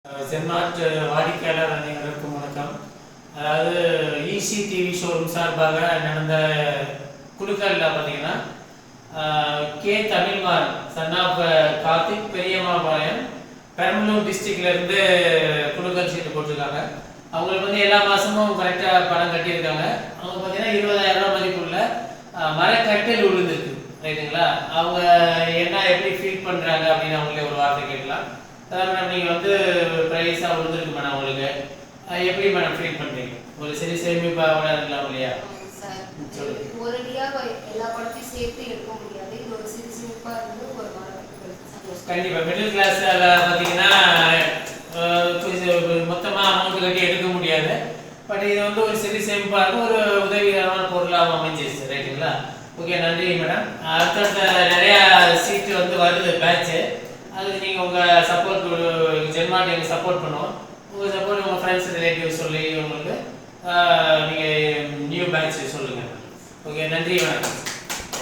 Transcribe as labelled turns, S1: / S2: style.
S1: ஜென்மார்ட் வாடிக்கையாளர் அனைவருக்கும் வணக்கம். அதாவது ஈசி டிவி ஷோரூம் சார்பாக நடந்த குழுக்களில் பார்த்தீங்கன்னா K Tamilman son of Karthik Periyammapalayam Perambalur டிஸ்ட்ரிக்ட்லேருந்து குழுக்கள் சீட்டு போட்டிருக்காங்க. அவங்களுக்கு வந்து எல்லா மாதமும் கரெக்டாக பணம் கட்டியிருக்காங்க. அவங்க பார்த்தீங்கன்னா 20,000 ரூபா மதிப்புள்ள மரக்கட்டில் விழுந்துருக்கு. ரைட்டுங்களா? அவங்க என்ன எப்படி ஃபீல் பண்ணுறாங்க அப்படின்னு அவங்களே ஒரு வார்த்தை கேட்கலாம். மேடம் நீங்கள் வந்து ப்ரைஸாக விழுந்துருக்கு மேடம், உங்களுக்கு எப்படி மேடம் ஃபீல் பண்ணுறீங்க? ஒரு சரி சேமிப்பாக இருக்கலாம் இல்லையா? கண்டிப்பாக மிடில் கிளாஸில் பார்த்தீங்கன்னா மொத்தமாக அமௌண்ட் கட்டி எடுக்க முடியாது. பட் இது வந்து ஒரு சிறு சேமிப்பாக இருக்கும், ஒரு உதவிகரமான பொருளாக அமைஞ்சிருச்சு. ரைட்டுங்களா? ஓகே, நன்றி மேடம். அடுத்தடுத்த நிறையா சீட்டு வந்து வருது பேட்ச்சு. அதுக்கு நீங்கள் உங்கள் சப்போர்ட் ஜென்மார்ட் எங்களுக்கு சப்போர்ட் பண்ணுவோம். உங்கள் சப்போர்ட் உங்கள் ஃப்ரெண்ட்ஸ் ரிலேட்டிவ் சொல்லி உங்களுக்கு நீங்கள் நியூ பேட்ச் சொல்லுங்கள். ஓகே, நன்றி வணக்கம்.